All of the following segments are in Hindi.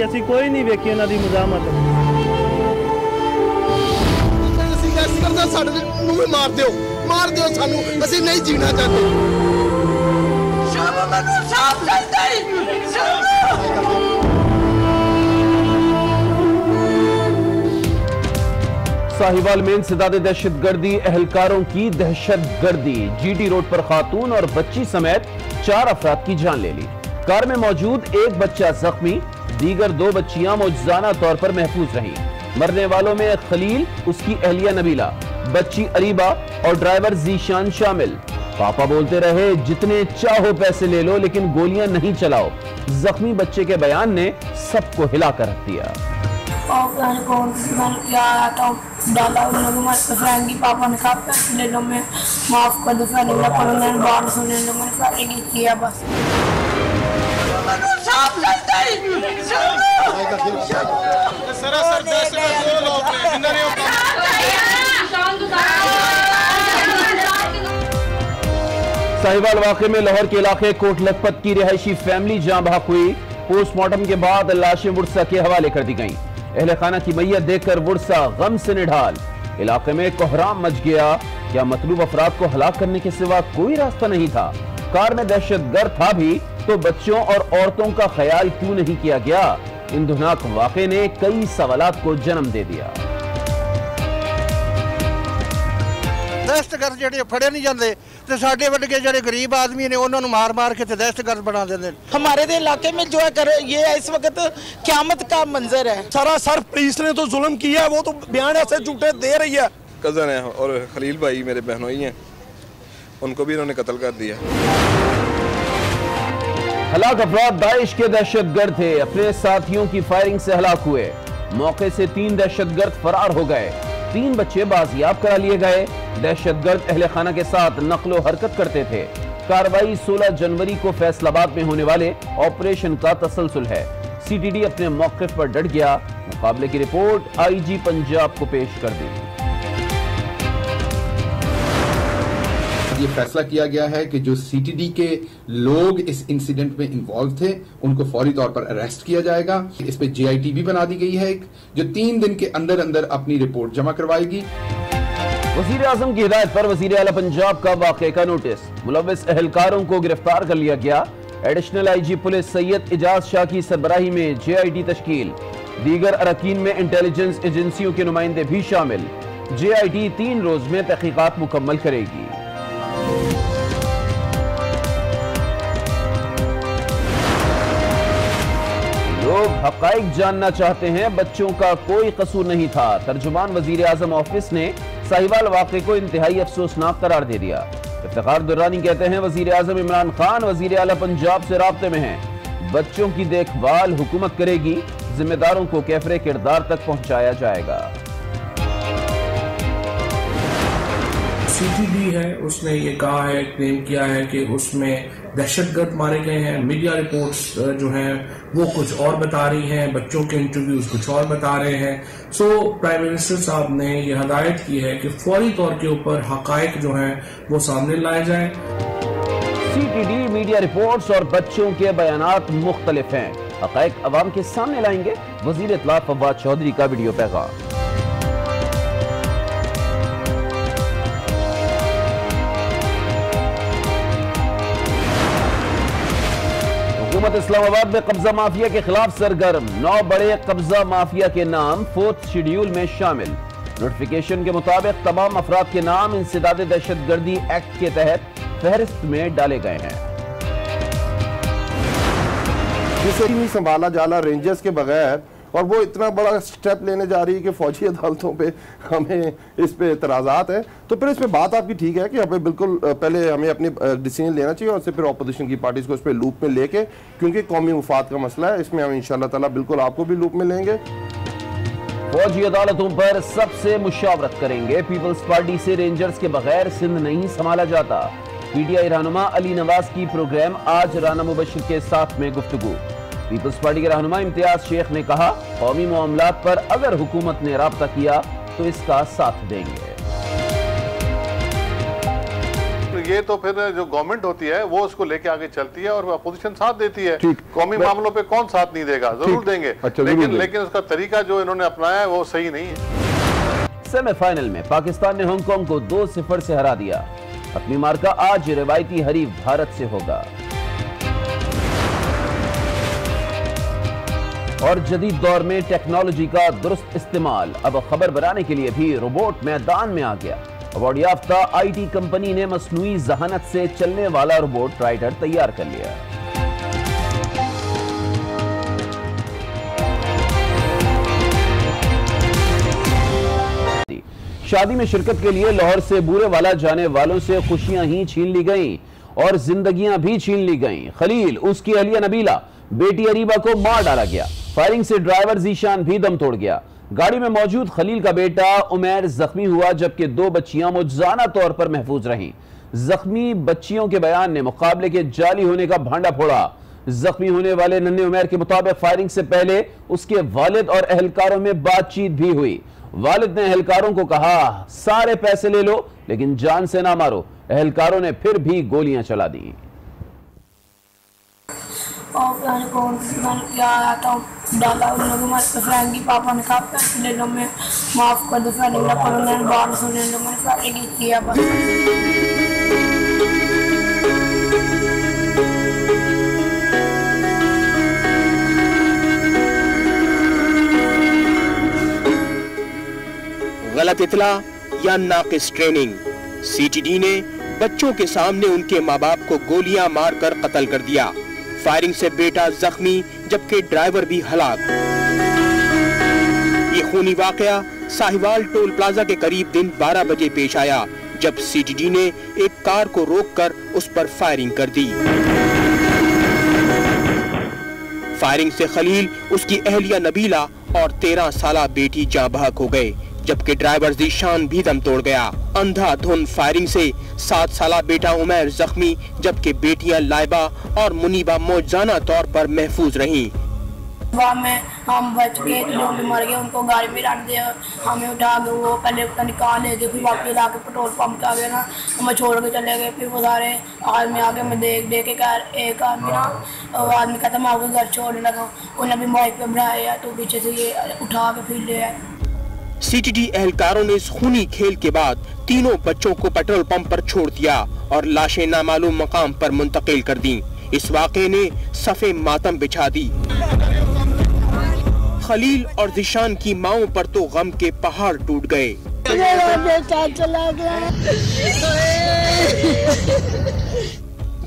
कि असी कोई नहीं वेखी उन्हां दी मुजामत। मार दो सानू, असी नहीं जीना चाहते। साहिवाल में इंसदाद दहशतगर्दी, अहलकारों की दहशतगर्दी। जीटी रोड पर खातून और बच्ची समेत 4 अफराद की जान ले ली। कार में मौजूद एक बच्चा जख्मी, दीगर 2 बच्चियां मौजूदाना तौर पर महफूज रहीं। मरने वालों में खलील, उसकी अहलिया नबीला, बच्ची अरीबा और ड्राइवर जीशान शामिल। पापा बोलते रहे जितने चाहो पैसे ले लो लेकिन गोलियां नहीं चलाओ। जख्मी बच्चे के बयान ने सबको हिलाकर रख दिया। डाला उन लोगों में पापा ने कहा पैसे ले लो, मैं माफ कर दो, बाहर सुने लो, मैंने फायरिंग किया बस। साहिवाल वाक़े में लाहौर के इलाके कोट लखपत की रिहायशी फैमिली जाँ बहक हुई। पोस्टमार्टम के बाद लाशें वुरसा के हवाले कर दी गईं। अहले खाना की मैयत देखकर वुरसा गम से निढाल। इलाके में कोहराम मच गया। क्या मतलूब अफराद को हलाक करने के सिवा कोई रास्ता नहीं था? कार में दहशतगर्द था भी तो बच्चों और औरतों का ख्याल क्यों नहीं किया गया? इन दुनाक वाक़े ने कई सवालात को जन्म दे दिया। दहशतगर्द जेडे फड़े नहीं जाते तो साडे वर्गे जेडे गरीब आदमी ने उन्होंने मार मार के दहशतगर्द बना देते। हमारे इलाके में जो है कर ये इस वक्त क़यामत का मंजर है। सर पुलिस ने तो जुल्म किया है, वो तो बयान ऐसे झूठे दे रही है। कज़न है और खलील भाई मेरे बहनों ही हैं, उनको भी इन्होंने कत्ल कर दिया। हलाक अफराद दाइश के दहशतगर्द थे, अपने साथियों की फायरिंग से हलाक हुए। मौके से 3 दहशतगर्द फरार हो गए। 3 बच्चे बाजियाब करा लिए गए। दहशतगर्द अहले खाना के साथ नकलो हरकत करते थे। कार्रवाई 16 जनवरी को फैसलाबाद में होने वाले ऑपरेशन का तसलसल है। सीटीडी अपने मौक़िफ़ पर डट गया। मुकाबले की रिपोर्ट आईजी पंजाब को पेश कर दी। ये फैसला किया गया है कि जो सीटीडी के लोग इस इंसिडेंट में इन्वॉल्व थे उनको फौरी तौर पर अरेस्ट किया जाएगा। इस पे जेआईटी भी बना दी गई है जो 3 दिन के अंदर अंदर अपनी रिपोर्ट जमा करवाएगी। वज़ीर आज़म की हिदायत पर वज़ीर आला पंजाब का वाक़े का नोटिस। मुलव्विस अहलकारों को गिरफ्तार कर लिया गया। Additional IG police Syed Ijaz Shah की सरबराही में जेआईटी तश्कील। दीगर अरकान में इंटेलिजेंस एजेंसियों के नुमाइंदे भी शामिल। जेआईटी 3 रोज में तहकीकात मुकम्मल करेगी। लोग हक़ाइक़ जानना चाहते हैं, बच्चों का कोई कसूर नहीं था। तर्जुमान वज़ीर आज़म ऑफिस ने साहिवाल वाक़े को इंतहाई अफसोसनाक करार दे दिया। इफ्तिखार दुर्रानी कहते हैं वज़ीर आज़म इमरान खान वज़ीर आला पंजाब से राब्ते में हैं। बच्चों की देखभाल हुकूमत करेगी, जिम्मेदारों को कैफरे किरदार तक पहुंचाया जाएगा। सीटीडी है उसने ये कहा है, क्लेम किया है कि उसमें दहशतगर्द मारे गए हैं। मीडिया रिपोर्ट्स जो हैं वो कुछ और बता रही हैं, बच्चों के इंटरव्यूज कुछ और बता रहे हैं। सो प्राइम मिनिस्टर साहब ने ये हदायत की है कि फौरी तौर के ऊपर हकायक जो हैं वो सामने लाए जाएं। सीटीडी मीडिया रिपोर्ट्स और बच्चों के बयानात मुख्तलिफ हैं, हकायक अवाम के सामने लाएंगे। वजीर इत्तलात फवाद चौधरी का वीडियो पैगाम। हुकूमत इस्लामाबाद में कब्जा माफिया के खिलाफ सरगर्म। 9 बड़े कब्जा माफिया के नाम 4th शेड्यूल में शामिल। नोटिफिकेशन के मुताबिक तमाम अफराद के नाम इंसदाद दहशतगर्दी एक्ट के तहत फहरिस्त में डाले गए हैं। जिसे नहीं संभाला जाला रेंजर्स के बगैर, और वो इतना बड़ा स्टेप लेने जा रही है कि फौजी अदालतों पे हमें इस पे एतराज़ात है, तो फिर इस पे बात आपकी ठीक है कि हमें बिल्कुल पहले हमें अपनी डिसीजन लेना चाहिए और उससे फिर अपोजिशन की पार्टीज को इस पे लूप में लेके, क्योंकि कौमी मुफाद का मसला है, इसमें हम इंशाअल्लाह ताला बिल्कुल आपको भी लूप में लेंगे। फौजी अदालतों पर सबसे मुशावरत करेंगे। पीपल्स पार्टी से रेंजर्स के बगैर सिंध नहीं संभाला जाता। पीटीआई रहनुमा अली नवाज की प्रोग्राम आज राना मुबशिर के साथ में गुफ्तगू। पीपल्स पार्टी के रहनुमा इम्तियाज शेख ने कहा, कौमी मामलात पर अगर हुकूमत ने राब्ता किया तो इसका साथ देंगे। ये तो फिर जो गवर्नमेंट होती है वो उसको लेके आगे चलती है और अपोजिशन साथ देती है। कौमी मामलों पे कौन साथ नहीं देगा, जरूर देंगे। अच्छा, लेकिन उसका तरीका जो इन्होंने अपनाया है वो सही नहीं है। सेमीफाइनल में पाकिस्तान ने हांगकांग को 2-0 से हरा दिया। अपनी मार्का आज रिवायती हरीफ भारत से होगा। और जदीद दौर में टेक्नोलॉजी का दुरुस्त इस्तेमाल, अब खबर बनाने के लिए भी रोबोट मैदान में आ गया। अवार्ड याफ्ता आईटी कंपनी ने मसनूई जहानत से चलने वाला रोबोट राइडर तैयार कर लिया। शादी में शिरकत के लिए लाहौर से बूरे वाला जाने वालों से खुशियां ही छीन ली गईं और जिंदगियां भी छीन ली गईं। खलील, उसकी अहलिया नबीला, बेटी अरीबा को मार डाला गया। फायरिंग से ड्राइवर जीशान भी दम तोड़ गया। गाड़ी में मौजूद खलील का बेटा उमैर जख्मी हुआ, जबकि 2 बच्चियां मुआवजाना तौर पर महफूज रहीं। जख्मी बच्चियों के बयान ने मुकाबले के जाली होने का भांडा फोड़ा। जख्मी होने वाले नन्हे उमैर के मुताबिक फायरिंग से पहले उसके वालिद और अहलकारों में बातचीत भी हुई। वालिद ने अहलकारों को कहा, सारे पैसे ले लो लेकिन जान से ना मारो। अहलकारों ने फिर भी गोलियां चला दी। डाला उन लोगों में फ्रेंकी पापा ने कहा पैसे ले लो, मैं माफ कर दो, फायरिंग ना करो। मैंने बाहर सुने लो, मैंने फायरिंग किया बस। गलत इतला या नाकिस ट्रेनिंग, सीटीडी ने बच्चों के सामने उनके माँ बाप को गोलियां मारकर कत्ल कर दिया। फायरिंग से बेटा जख्मी जबकि ड्राइवर भी हलाक। ये खूनी वाकया साहिवाल टोल प्लाजा के करीब दिन 12 बजे पेश आया, जब सीटीडी ने एक कार को रोककर उस पर फायरिंग कर दी। फायरिंग से खलील, उसकी अहलिया नबीला और 13 साला बेटी जाँ बहक हो गए, जबकि ड्राइवर जीशान भी दम तोड़ गया। अंधाधुंध फायरिंग से 7 साला बेटा उमैर जख्मी, जबकि बेटियां लाइबा और मुनीबा मौजाना तौर पर महफूज रहीं। में हम बच गए, लोग भी मर गए, उनको गाड़ी में रख दिया, हमें उठा के वो पहले निकाल ले गए, फिर वापस ला के पेट्रोल पंप आ गए ना, हमें छोड़ के चले गए। फिर वो सारे आदमी आके मैं देख के कह, एक आदमी ना आदमी कहता मैं आपको घर छोड़ने लगा, उन्हें भी बाइक पे बढ़ाया तो पीछे से ये उठा के फिर ले आए। सीटीडी एहलकारों ने इस खूनी खेल के बाद तीनों बच्चों को पेट्रोल पंप पर छोड़ दिया और लाशें नामालूम मकाम पर मुंतकिल कर दी। इस वाक़े ने सफ़े मातम बिछा दी। खलील और जिशान की माओं पर तो गम के पहाड़ टूट गए।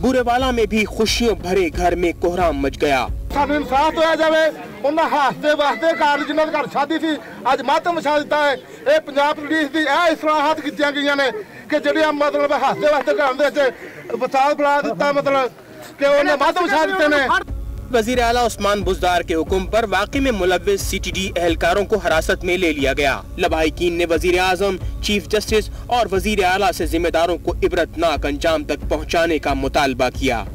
बुरेवाला में भी खुशियों भरे घर में कोहराम मच गया। सानू इंसाफ होया जावे, उन्हां हास्ते वास्ते कार जिन्हां दे घर शादी सी अज मातम मचा दिता है। ये पंजाब पुलिस दी ए इस्लाहात कीतियां गईयां ने कि जिहड़ियां मतलब हास्ते वास्ते घर दे विच बचाव बना दिता, मतलब कि उन्हें मातम मचा दिते ने। वजीर आला उस्मान बुज़दार के हुक्म पर वाक़े में मुलव्विस सीटीडी एहलकारों को हिरासत में ले लिया गया। लवाहिकीन ने वजीर आज़म, चीफ जस्टिस और वजीर आला से जिम्मेदारों को इबरतनाक अंजाम तक पहुँचाने का मुतालबा किया।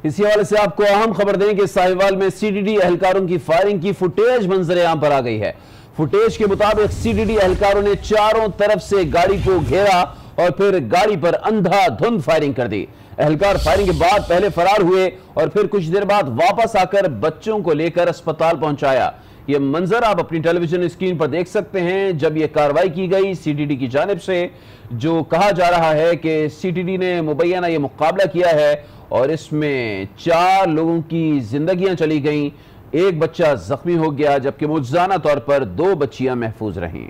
इसी हवाले से आपको अहम खबर दें कि साहिवाल में सीटीडी एहलकारों की फायरिंग की फुटेज मंजरे आम पर आ गई है। फुटेज के मुताबिक सीटीडी एहलकारों ने चारों तरफ से गाड़ी को घेरा और फिर गाड़ी पर अंधाधुंध फायरिंग कर दी। एहलकार फायरिंग के बाद पहले फरार हुए और फिर कुछ देर बाद वापस आकर बच्चों को लेकर अस्पताल पहुंचाया। ये मंजर आप अपनी टेलीविजन स्क्रीन पर देख सकते हैं जब ये कार्रवाई की गई सीटीडी की जानिब से, जो कहा जा रहा है कि सीटीडी ने मुबैना ये मुकाबला किया है और इसमें 4 लोगों की जिंदगियां चली गईं, एक बच्चा जख्मी हो गया, जबकि मुआवजाना तौर पर 2 बच्चियां महफूज रहीं।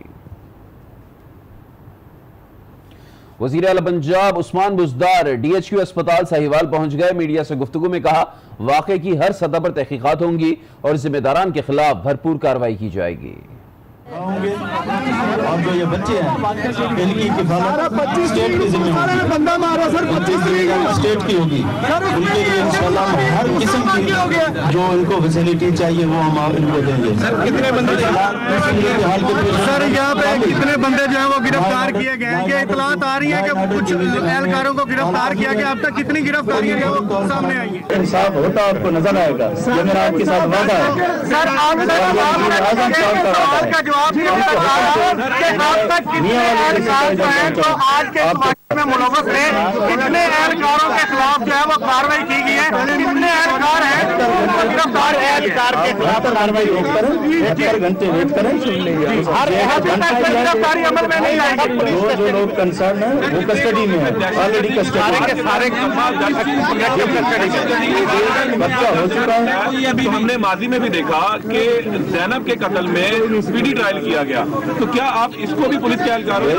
वजीर आला पंजाब उस्मान बुज़दार डीएचक्यू अस्पताल साहिवाल पहुंच गए। मीडिया से गुफ्तगू में कहा, वाक़े की हर सतह पर तहकीकात होंगी और जिम्मेदारान के खिलाफ भरपूर कार्रवाई की जाएगी। और जो ये बच्चे हैं इनकी किफालत स्टेट की जिम्मेदारी, स्टेट की होगी। उनके लिए इंशाल्लाह हर किस्म की जो इनको फैसिलिटी चाहिए वो हम इनको देंगे। कितने बंदे सर यहाँ पे कितने बंदे जो है वो गिरफ्तार किए गए हैं? कि इतलात आ रही है कि कुछ एहलकारों को गिरफ्तार किया गया, अब तक कितनी गिरफ्तारियां जो है वो सामने आई है? इंसाफ होता आपको नजर आएगा। ये मेरा आपके साथ वादा है सर, आप तक कितने में मुलव्वस थे, कितने एहलकारों के खिलाफ जो है वो कार्रवाई की गई है, कितने एहलकार हैं गिरफ्तार एहलकार के खिलाफ कार्रवाई करें, 1 घंटे वेट करें, गिरफ्तारी अमल में नहीं आएगी। जो लोग कंसर्न है वो कस्टडी में है, ऑलरेडी कस्टडी बच्चा हो चुका है। अभी हमने माजी में भी देखा कि जैनब के कत्ल में स्पीडी ट्रायल किया गया, तो क्या आप इसको भी पुलिस के एहलकारों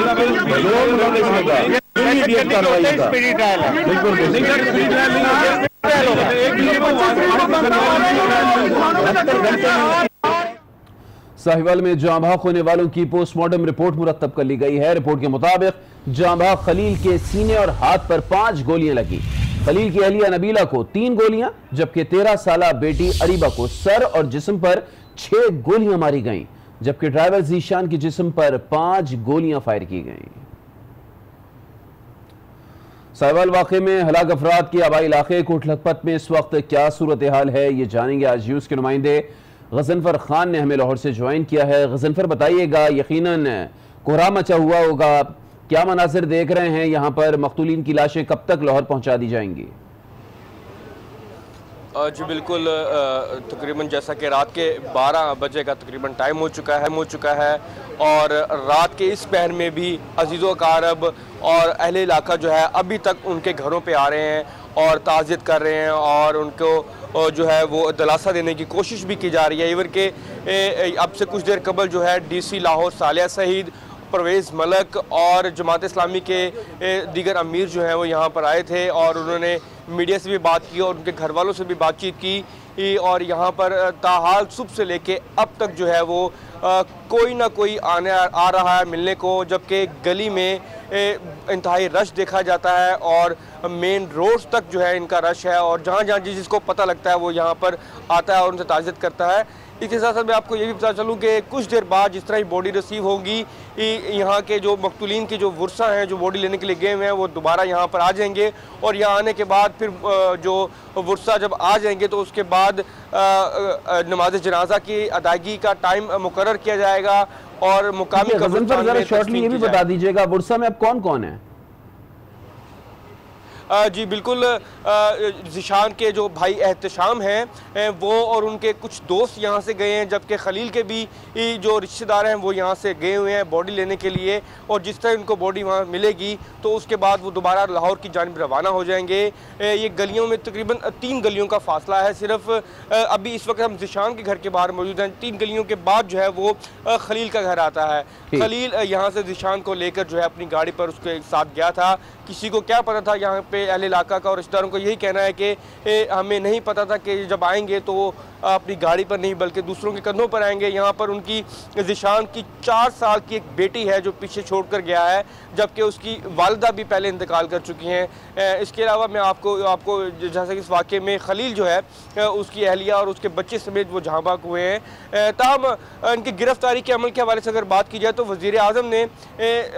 साहिवाल में जांबाग होने वालों की पोस्टमार्टम रिपोर्ट मुरतब कर ली गई है। रिपोर्ट के मुताबिक जांबाग खलील के सीने और हाथ पर 5 गोलियां लगी। खलील की अहलिया नबीला को 3 गोलियां, जबकि 13 साला बेटी अरीबा को सर और जिस्म पर 6 गोलियां मारी गईं, जबकि ड्राइवर जीशान के जिस्म पर 5 गोलियां फायर की गईं। साहिवाल वाक़े में हलाक अफराद के आबाई इलाके कोट लखपत में इस वक्त क्या सूरत हाल है, ये जानेंगे आज न्यूज़ के नुमाइंदे गजनफर खान ने हमें लाहौर से ज्वाइन किया है। गजनफर बताइएगा, यकीनन कोहरा मचा हुआ होगा, क्या मनासिर देख रहे हैं यहाँ पर? मकतूलीन की लाशें कब तक लाहौर पहुँचा दी जाएंगी? जी बिल्कुल, तकरीबन जैसा कि रात के 12 बजे का तकरीबन टाइम हो चुका है और रात के इस पहर में भी अजीज़ो अकारब और अहले इलाका जो है अभी तक उनके घरों पे आ रहे हैं और ताज़ियत कर रहे हैं और उनको जो है वो दिलासा देने की कोशिश भी की जा रही है। इवन के अब से कुछ देर कबल जो है DC लाहौर सालिया शहीद, परवेज़ मलक और जमात इस्लामी के दीगर अमीर जो हैं वो यहाँ पर आए थे और उन्होंने मीडिया से भी बात की और उनके घर वालों से भी बातचीत की और यहाँ पर ताहाल सुबह से लेके अब तक जो है वो कोई ना कोई आ रहा है मिलने को, जबकि गली में इंतहाई रश देखा जाता है और मेन रोड्स तक जो है इनका रश है और जहाँ जहाँ जिसको पता लगता है वो यहाँ पर आता है और उनसे ताज़ियत करता है। इसके साथ साथ मैं आपको ये भी बता चलूँ कि कुछ देर बाद जिस तरह ही बॉडी रिसीव होगी, यहाँ के जो मकतूलीन के जो वर्सा हैं जो बॉडी लेने के लिए गए हुए हैं वो दोबारा यहाँ पर आ जाएंगे और यहाँ आने के बाद फिर जो वर्सा जब आ जाएंगे तो उसके बाद नमाज जनाजा की अदायगी का टाइम मुकर्रर किया जाएगा और मुकामी शॉर्टली ये भी बता दीजिएगा वर्सा में अब कौन कौन है? जी बिल्कुल, ज़िशान के जो भाई एहतशाम हैं वो और उनके कुछ दोस्त यहाँ से गए हैं, जबकि खलील के भी जो रिश्तेदार हैं वो यहाँ से गए हुए हैं बॉडी लेने के लिए और जिस तरह उनको बॉडी वहाँ मिलेगी तो उसके बाद वो दोबारा लाहौर की जानिब रवाना हो जाएंगे। ये गलियों में तकरीबन 3 गलियों का फासला है सिर्फ। अभी इस वक्त हम ज़िशान के घर के बाहर मौजूद हैं, 3 गलियों के बाद जो है वो खलील का घर आता है। खलील यहाँ से ज़िशान को लेकर जो है अपनी गाड़ी पर उसके साथ गया था। किसी को क्या पता था, यहाँ पे अहले इलाका का और रिश्तेदारों को यही कहना है कि हमें नहीं पता था कि जब आएंगे तो वो अपनी गाड़ी पर नहीं बल्कि दूसरों के कंधों पर आएंगे। यहाँ पर उनकी ज़िशान की 4 साल की एक बेटी है जो पीछे छोड़कर गया है, जबकि उसकी वालिदा भी पहले इंतकाल कर चुकी हैं। इसके अलावा मैं आपको जैसे कि इस वाक़े में खलील जो है उसकी अहलिया और उसके बच्चे समेत वो जहाँ भाग हुए हैं। ताहम इनकी गिरफ्तारी के अमल के हवाले से अगर बात की जाए तो वज़ीर आज़म ने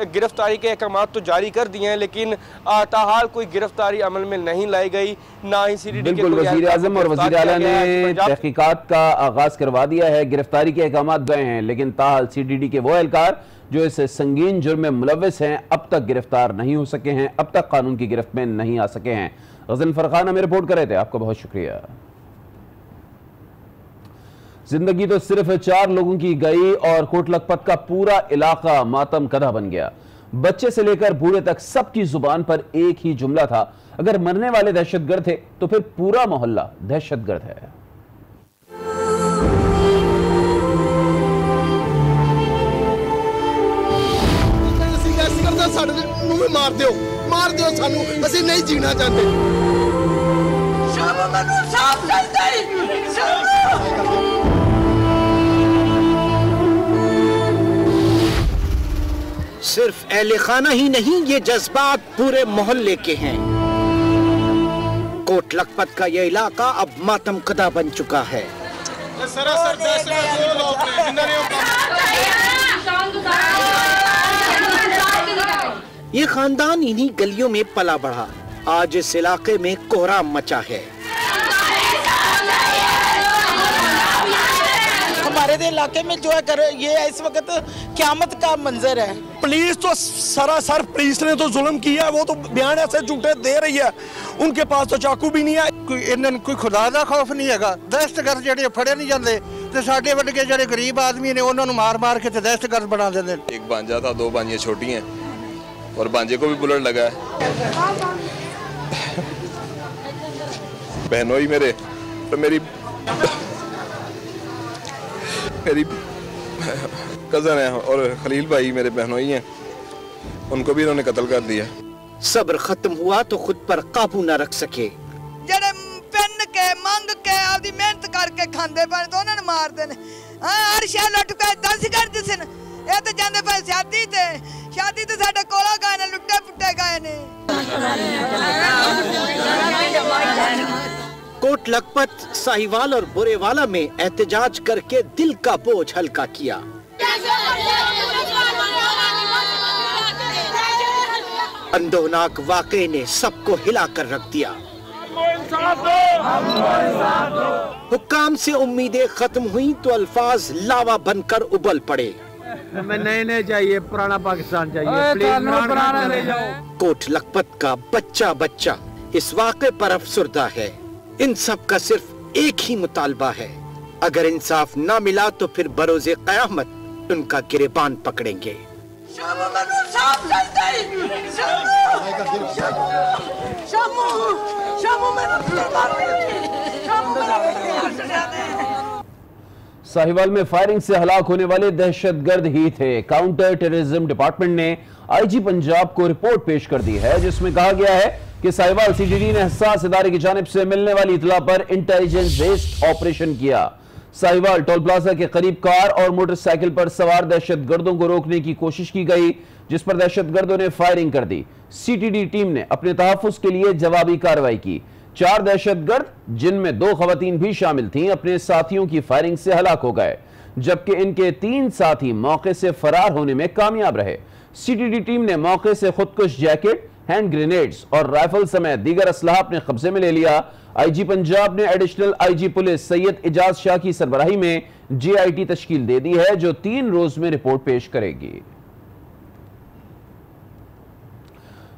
गिरफ्तारी के अहकाम तो जारी कर दिए हैं, लेकिन ताहाल कोई गिरफ्तारी अमल में नहीं लाई गई, ना ही CDD के वज़ीर आज़म और वज़ीर आला ने तहकीकात का आगाज करवा दिया है। गिरफ्तारी के अहकाम गए हैं, लेकिन ताहाल CDD के वो एहलकार जो इस संगीन जुर्म में मुलव्विस हैं अब तक गिरफ्तार नहीं हो सके हैं, अब तक कानून की गिरफ्त में नहीं आ सके हैं। गजनफर खान हमें रिपोर्ट कर रहे थे, आपका बहुत शुक्रिया। जिंदगी तो सिर्फ 4 लोगों की गई और कोट लखपत का पूरा इलाका मातम कदा बन गया। बच्चे से लेकर बूढ़े तक सबकी जुबान पर एक ही जुमला था, अगर मरने वाले दहशतगर्द थे तो फिर पूरा मोहल्ला दहशतगर्द है। मार दो सानू, असी नहीं जीना चाहते। सिर्फ अहले खाना ही नहीं, ये जज्बात पूरे मोहल्ले के हैं। कोट लखपत का ये इलाका अब मातम कदा बन चुका है। ये खानदान इन्हीं गलियों में पला बढ़ा, आज इस इलाके में कोहराम मचा है। हमारे मेरे इलाके में जो है ये इस वक्त क़यामत का मंजर है। पुलिस तो सरासर पुलिस ने तो जुल्म किया है, वो तो बयान ऐसे झूठे दे रही है, उनके पास तो चाकू भी नहीं है। कोई खुदा का खौफ नहीं है। दहशतगर्द ਜਿਹੜੇ ਫੜੇ ਨਹੀਂ ਜਾਂਦੇ ਤੇ ਸਾਡੇ ਵਰਗੇ ਜਿਹੜੇ गरीब आदमी ने ਉਹਨਾਂ ਨੂੰ मार के दहशतगर्द बना देते। एक भांजा था, 2 भांजियां छोटी हैं और भांजे को भी बुलेट लगा है। बहनोई मेरे तो मेरी कजन है और खलील भाई मेरे बहनोई हैं, उनको भी इन्होंने कत्ल कर दिया। सब्र खत्म हुआ तो खुद पर काबू न रख सके। जड़े पेन के मंग के आपदी मेहनत करके खांदे पे तो उन्होंने मार देने। हर शह लुट के 10 कर दिसन। ये तो जांदे पे शादी ते साडे कोला गए ने, लुट्टे पुट्टे गए ने। कोट लखपत, साहिवाल और बुरेवाला में एहतजाज करके दिल का बोझ हल्का किया। अंदोनाक वाकये ने सबको हिलाकर रख दिया। हुक्काम से उम्मीदें खत्म हुई तो अल्फाज लावा बनकर उबल पड़े। हमें नए चाहिए, पुराना पाकिस्तान चाहिए, प्लीज पुराना ले जाओ। कोट लखपत का बच्चा इस वाक़े पर अफसुर्दा है। इन सब का सिर्फ एक ही मुतालबा है, अगर इंसाफ ना मिला तो फिर बरोज़े क़यामत उनका गिरेबान पकड़ेंगे। साहिवाल में फायरिंग से हलाक होने वाले दहशतगर्द ही थे। काउंटर टेररिज्म डिपार्टमेंट ने आईजी पंजाब को रिपोर्ट पेश कर दी है, जिसमें कहा गया है कि साहिवाल सीटीडी ने हसास इदारे की जानिब से मिलने वाली इतला पर इंटेलिजेंस बेस्ड ऑपरेशन किया। साहिवाल टोल प्लाजा के करीब कार और मोटरसाइकिल पर सवार दहशतगर्दों को रोकने की कोशिश की गई, जिस पर दहशतगर्दों ने फायरिंग कर दी। सीटीडी टीम ने अपने तहफ्फुज़ के लिए जवाबी कार्रवाई की। 4 दहशतगर्द, जिनमें 2 खवातीन भी शामिल थीं, अपने साथियों की फायरिंग से हलाक हो गए, जबकि इनके 3 साथी मौके से फरार होने में कामयाब रहे। सीटीडी टीम ने मौके से खुदकुश जैकेट, हैंड ग्रेनेड्स और राइफल समेत दीगर असलाह अपने कब्जे में ले लिया। आईजी पंजाब ने additional IG police Syed Ijaz Shah की सरबराही में जीआईटी तश्कील दे दी है, जो 3 रोज में रिपोर्ट पेश करेगी।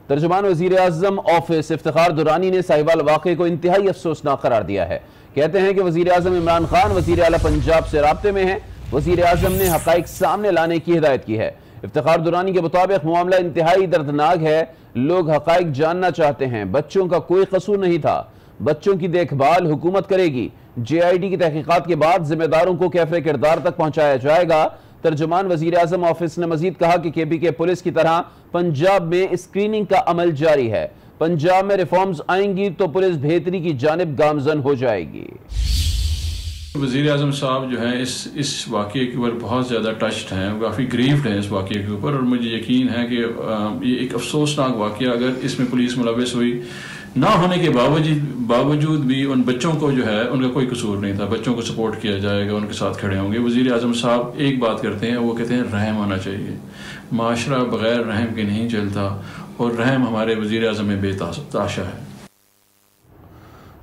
तर्जुमान वजीर आजम ऑफिस इफ्तिखार दुरानी ने साहिवाल वाक़े को इंतहाई अफसोसनाक करार दिया है। कहते हैं कि वजीर आजम इमरान खान वजीर आला पंजाब से राब्ते में है। वजीर आजम ने हकाइक सामने लाने की हिदायत की है। इफ्तिखार दुरानी के मुताबिक मामला इंतहाई दर्दनाक है। लोग हकाइक जानना चाहते हैं। बच्चों का कोई कसूर नहीं था। बच्चों की देखभाल हुकूमत करेगी। जेआईटी की तहकीकात के बाद जिम्मेदारों को कैफे किरदार तक पहुंचाया जाएगा। तर्जुमान वजीर आजम ऑफिस ने मजीद कहा कि केपीके पुलिस की तरह पंजाब में स्क्रीनिंग का अमल जारी है। पंजाब में रिफॉर्म्स आएंगी तो पुलिस बेहतरी की जानिब गामजन हो जाएगी। वज़ीर आज़म साहब जो हैं इस वाक़े के ऊपर बहुत ज़्यादा टच्ड हैं, काफ़ी ग्रीव्ड हैं इस वाक़े के ऊपर, और मुझे यकीन है कि ये एक अफसोसनाक वाक़या, अगर इसमें पुलिस मुलव्वस हुई ना होने के बावजूद भी उन बच्चों को जो है उनका कोई कसूर नहीं था। बच्चों को सपोर्ट किया जाएगा, उनके साथ खड़े होंगे। वज़ीर आज़म साहब एक बात करते हैं, वो कहते हैं रहम आना चाहिए। माशरा बग़ैर रहम के नहीं चलता, और रहम हमारे वज़ीर आज़म में बेताशा है।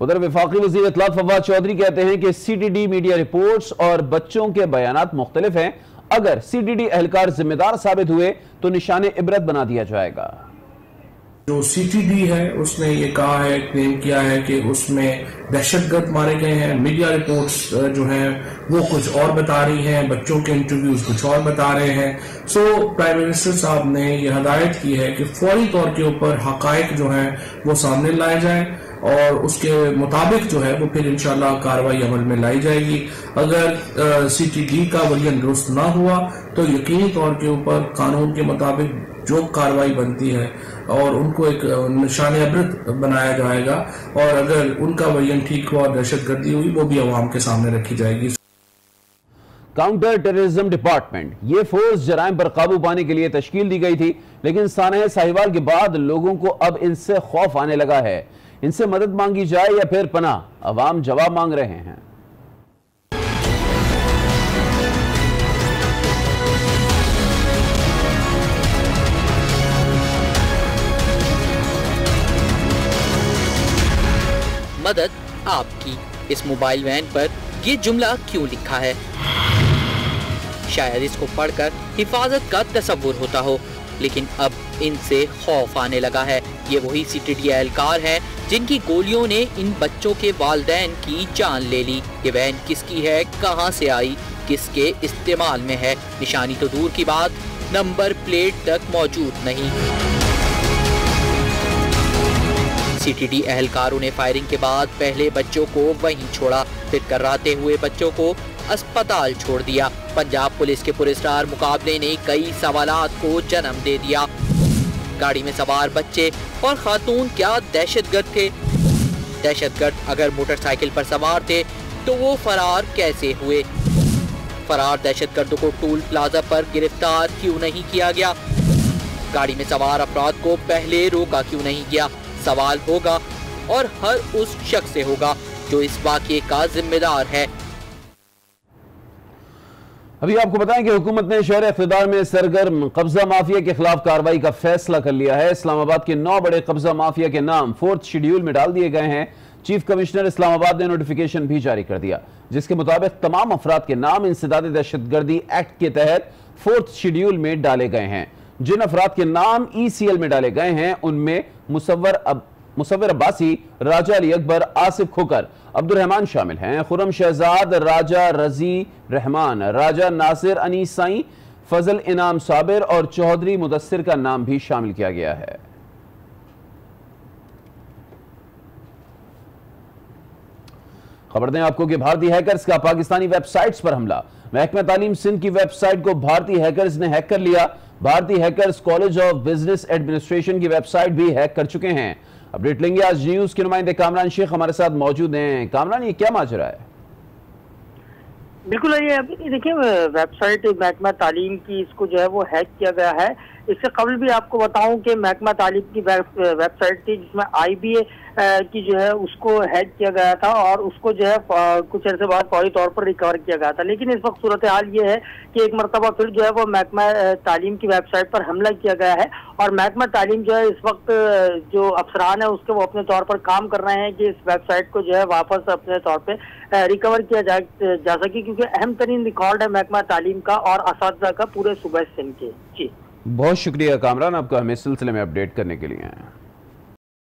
उधर वफाकी वज़ीर इत्तलात फवाद चौधरी कहते हैं कि सीटीडी मीडिया रिपोर्ट्स और बच्चों के बयानात मुख्तलिफ हैं। अगर सीटीडी एहलकार जिम्मेदार साबित हुए तो निशाने इबरत बना दिया जाएगा। जो सीटीडी है उसने ये कहा है, क्लेम किया है कि उसमें दहशतगर्द मारे गए हैं। मीडिया रिपोर्ट्स जो हैं वो कुछ और बता रही हैं, बच्चों के इंटरव्यूज कुछ और बता रहे हैं। सो प्राइम मिनिस्टर साहब ने ये हदायत की है कि फौरी तौर के ऊपर हकायक जो हैं वो सामने लाए जाएं, और उसके मुताबिक जो है वो फिर इंशाल्लाह कार्रवाई अमल में लाई जाएगी। अगर सीटीडी का वर्जन दुरुस्त ना हुआ तो यकीनी तौर के ऊपर कानून के मुताबिक जो कार्रवाई बनती है और उनको एक निशान इबरत बनाया जाएगा, और अगर उनका वर्जन ठीक हुआ और दहशतगर्दी हुई वो भी अवाम के सामने रखी जाएगी। काउंटर टेररिज्म डिपार्टमेंट, ये फोर्स जराइम पर काबू पाने के लिए तश्कील दी गई थी, लेकिन सानह साहिवाल के बाद लोगों को अब इनसे खौफ आने लगा है। इनसे मदद मांगी जाए या फिर पनाह, अवाम जवाब मांग रहे हैं। मदद आपकी। इस मोबाइल वैन पर ये जुमला क्यों लिखा है? शायद इसको पढ़कर हिफाजत का तस्वुर होता हो, लेकिन अब इनसे खौफ आने लगा है। ये वही सीटीडी एहलकार हैं जिनकी गोलियों ने इन बच्चों के वालिदैन की जान ले ली। ये वैन किसकी है, कहां से आई, किसके इस्तेमाल में है, निशानी तो दूर की बात, नंबर प्लेट तक मौजूद नहीं। सीटीडी एहलकारों ने फायरिंग के बाद पहले बच्चों को वहीं छोड़ा, फिर कर्राते हुए बच्चों को अस्पताल छोड़ दिया। पंजाब पुलिस के पुरस्कार मुकाबले ने कई सवालात को जन्म दे दिया। गाड़ी में सवार बच्चे और खातून क्या दहशतगर्द थे? दहशतगर्द अगर मोटरसाइकिल पर सवार थे तो वो फरार कैसे हुए? फरार दहशतगर्दों को टोल प्लाजा पर गिरफ्तार क्यों नहीं किया गया? गाड़ी में सवार अफराद को पहले रोका क्यों नहीं गया? सवाल होगा और हर उस शख्स से होगा जो इस वाक़ये का जिम्मेदार है। अभी आपको बताएं कि हुकूमत ने शहर इक़्तिदार में सरगर्म कब्जा माफिया के खिलाफ कार्रवाई का फैसला कर लिया है। इस्लामाबाद के 9 बड़े कब्जा माफिया के नाम 4th शेड्यूल में डाल दिए गए हैं। चीफ कमिश्नर इस्लामाबाद ने नोटिफिकेशन भी जारी कर दिया, जिसके मुताबिक तमाम अफराद के नाम इंसदाद दहशतगर्दी एक्ट के तहत 4th शेड्यूल में डाले गए हैं। जिन अफराद के नाम ECL में डाले गए हैं उनमें मुसव्विर अब्बासी, राजा अली अकबर, आसिफ खोकर, अब्दुर्रहमान शामिल हैं। खुरम शहजाद, राजा रजी रहमान, राजा नासिर अनीस साई, फजल इनाम साबिर और चौधरी मुदस्सिर का नाम भी शामिल किया गया है। खबर दें आपको कि भारतीय हैकर्स का पाकिस्तानी वेबसाइट्स पर हमला। महकमा तालीम सिंध की वेबसाइट को भारतीय हैकर्स ने हैक कर लिया। भारतीय hackers college of business administration की वेबसाइट भी हैक कर चुके हैं। अपडेट लेंगे आज न्यूज के नुमाइंदे कामरान शेख हमारे साथ मौजूद हैं। कामरान, ये क्या माजरा है? बिल्कुल, ये अभी देखिए वेबसाइट महकमा तालीम की इसको जो है वो हैक किया गया है। इससे कबल भी आपको बताऊं कि महकमा तालीम की वेबसाइट थी जिसमें IBA की जो है उसको हैक किया गया था और उसको जो है कुछ अर्से बाद फौरी तौर पर रिकवर किया गया था। लेकिन इस वक्त सूरत हाल ये है कि एक मरतबा फिर जो है वो महकमा तालीम की वेबसाइट पर हमला किया गया है और महकमा तालीम जो है इस वक्त जो अफसरान है उसके वो अपने तौर पर काम कर रहे हैं कि इस वेबसाइट को जो है वापस अपने तौर पर रिकवर किया जा सके, क्योंकि अहम तरीन रिकॉर्ड है महकमा तालीम का और असातिज़ा का पूरे सूबे सिंध के। जी, बहुत शुक्रिया कामरान आपका हमें इस सिलसिले में अपडेट करने के लिए।